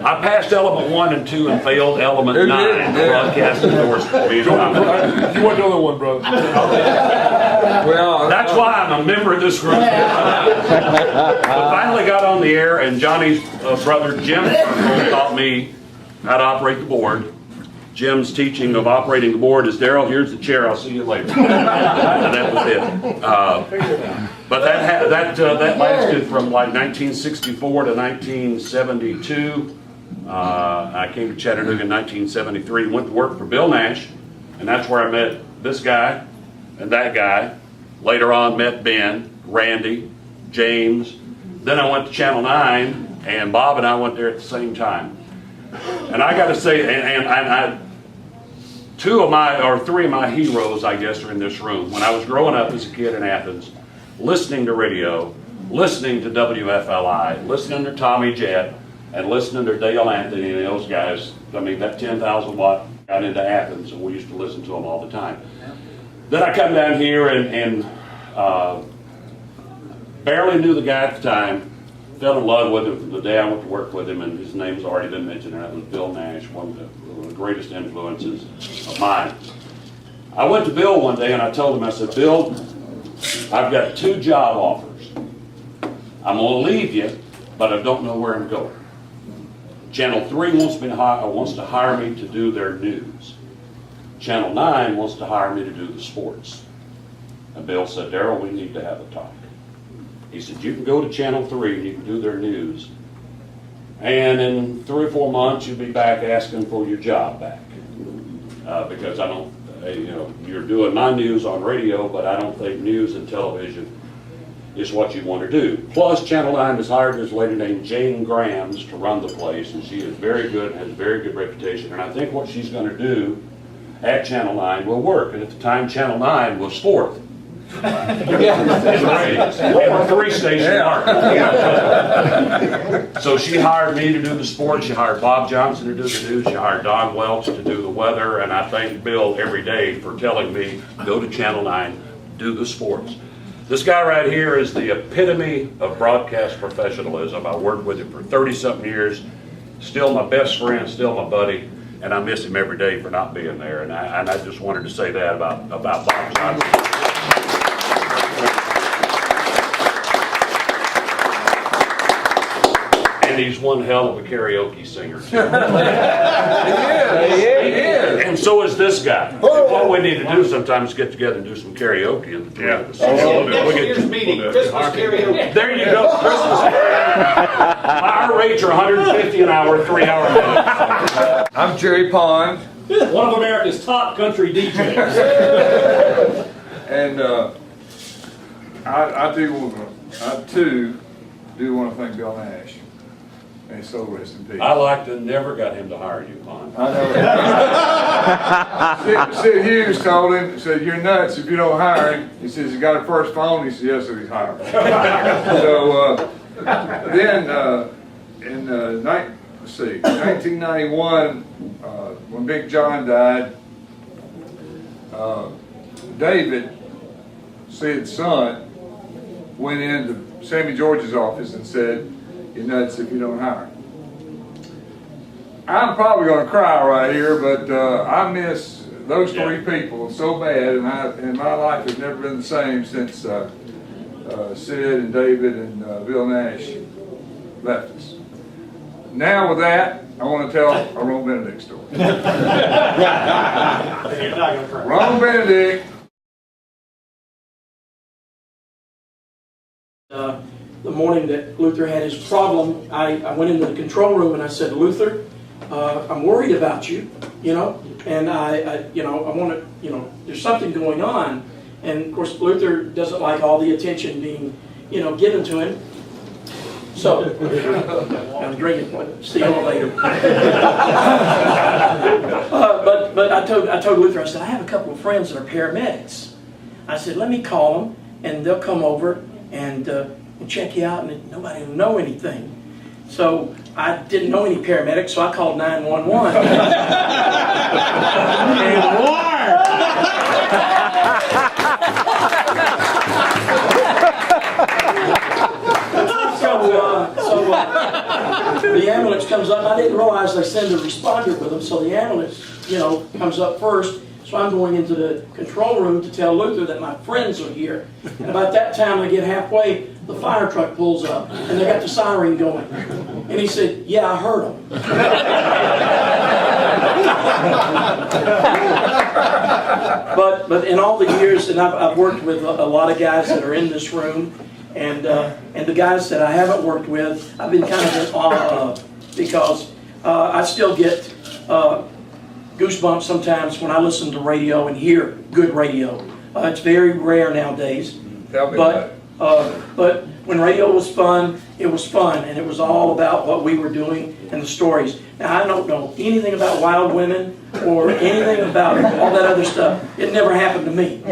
I passed element 1 and 2 and failed element 9. Broadcast endorsement. You weren't the only one, brother. Well, That's why I'm a member of this group. I finally got on the air, and Johnny's brother Jim taught me how to operate the board. Jim's teaching of operating the board is, Daryl, here's the chair, I'll see you later. And that was it. But that lasted from like 1964 to 1972. I came to Chattanooga in 1973, went to work for Bill Nash, and that's where I met this guy and that guy. Later on met Ben, Randy, James. Then I went to Channel 9, and Bob and I went there at the same time. And I got to say, and three of my heroes, I guess, are in this room. When I was growing up as a kid in Athens, listening to radio, listening to WFLI, listening to Tommy Jett, and listening to Dale Anthony and those guys. I mean, that 10,000 watt got into Athens, and we used to listen to them all the time. Then I come down here and barely knew the guy at the time. Fell in love with him from the day I went to work with him, and his name's already been mentioned, and that was Bill Nash, one of the greatest influences of mine. I went to Bill one day and I told him, I said, Bill, I've got 2 job offers. I'm going to leave you, but I don't know where I'm going. Channel 3 wants to hire me to do their news. Channel 9 wants to hire me to do the sports. And Bill said, Daryl, we need to have a talk. He said, you can go to Channel 3 and you can do their news. And in 3 or 4 months, you'll be back asking for your job back. Because I don't, you're doing my news on radio, but I don't think news and television is what you want to do. Plus, Channel 9 has hired this lady named Jane Grams to run the place, and she is very good and has a very good reputation. And I think what she's going to do at Channel 9 will work. And at the time, Channel 9 was 4th. In the ratings. We were 3-station market. So she hired me to do the sports. She hired Bob Johnson to do the news. She hired Don Welch to do the weather. And I thank Bill every day for telling me, go to Channel 9, do the sports. This guy right here is the epitome of broadcast professionalism. I worked with him for 30-something years. Still my best friend, still my buddy. And I miss him every day for not being there. And I just wanted to say that about Bob Johnson. And he's one hell of a karaoke singer, too. He is. And so is this guy. And what we need to do sometimes is get together and do some karaoke in the Next year's meeting, Christmas karaoke. There you go, Christmas karaoke. Our rates are $150 an hour, 3-hour minutes. I'm Jerry Pond. One of America's top country DJs. And I too do want to thank Bill Nash. And so rest in peace. I like to never got him to hire you, Pond. I know. Sid Hughes told him, said, you're nuts if you don't hire him. He says, you got a first phone? He said, yes, sir, he's hired. So then in 1991, when Big John died, David, Sid's son, went into Sammy George's office and said, you're nuts if you don't hire. I'm probably going to cry right here, but I miss those 3 people so bad, and my life has never been the same since Sid and David and Bill Nash left us. Now with that, I want to tell a Ron Benedict story. Ron Benedict. The morning that Luther had his problem, I went into the control room and I said, Luther, I'm worried about you, and I want to, there's something going on. And of course, Luther doesn't like all the attention being, given to him. So, I was drinking, see you all later. But I told Luther, I said, I have a couple of friends that are paramedics. I said, let me call them and they'll come over and check you out, and nobody will know anything. So I didn't know any paramedics, so I called 911. the ambulance comes up. I didn't realize they send a responder with them, so the ambulance, comes up first. So I'm going into the control room to tell Luther that my friends are here. And about that time I get halfway, the fire truck pulls up, and they got the siren going. And he said, "Yeah, I heard them." But in all the years, and I've worked with a lot of guys that are in this room, and the guys that I haven't worked with, I've been kind of in awe of, because I still get goosebumps sometimes when I listen to radio and hear good radio. It's very rare nowadays. Tell me about it. But when radio was fun, it was fun, and it was all about what we were doing and the stories. Now, I don't know anything about wild women or anything about all that other stuff. It never happened to me.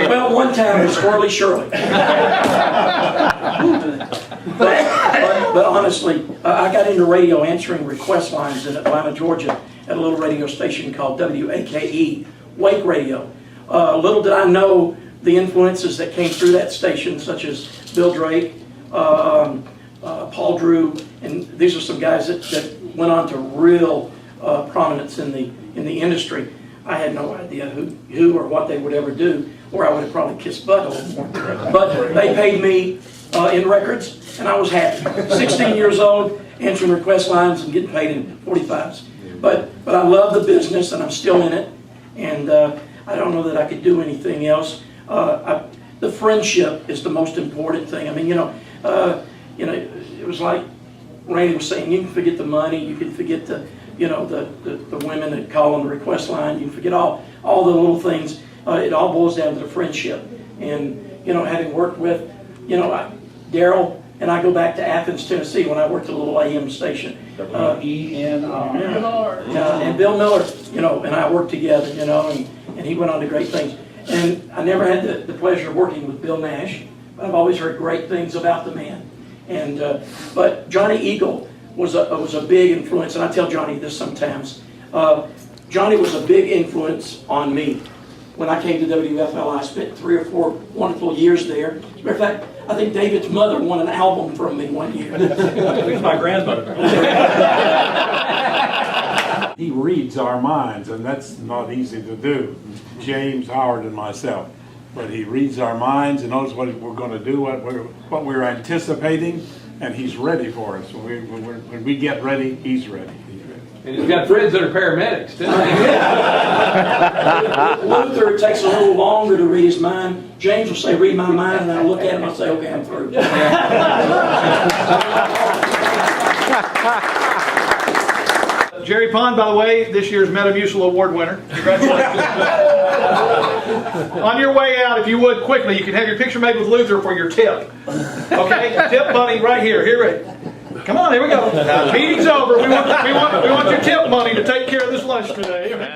Well, one time it was Squirrely Shirley. But honestly, I got into radio answering request lines in Atlanta, Georgia, at a little radio station called WAKE, Wake Radio. Little did I know the influences that came through that station, such as Bill Drake, Paul Drew, and these are some guys that went on to real prominence in the industry. I had no idea who or what they would ever do, or I would have probably kissed butt a little more. But they paid me in records, and I was happy. 16 years old, answering request lines and getting paid in 45s. But I love the business, and I'm still in it, and I don't know that I could do anything else. The friendship is the most important thing. I mean, it was like Randy was saying, you can forget the money, you can forget the women that call on the request line, you can forget all the little things. It all boils down to the friendship. And, having worked with, Daryl, and I go back to Athens, Tennessee, when I worked at a little AM station. WENR. And Bill Miller, and I worked together, and he went on to great things. And I never had the pleasure of working with Bill Nash, but I've always heard great things about the man. And but Johnny Eagle was a big influence, and I tell Johnny this sometimes. Johnny was a big influence on me. When I came to WFL, I spent 3 or 4 wonderful years there. As a matter of fact, I think David's mother won an album from me one year. It's my grandmother. He reads our minds, and that's not easy to do, James, Howard, and myself. But he reads our minds and knows what we're going to do, what we're anticipating, and he's ready for us. When we get ready, he's ready. And he's got friends that are paramedics, too. Luther, it takes a little longer to read his mind. James will say, "Read my mind," and I'll look at him and I'll say, "Okay, I'm through." Jerry Pond, by the way, this year's Metamucil Award winner. Congratulations. On your way out, if you would, quickly, you can have your picture made with Luther for your tip. Okay? Tip money right here. Here it is. Come on, here we go. Meeting's over. We want your tip money to take care of this lunch today. Ready.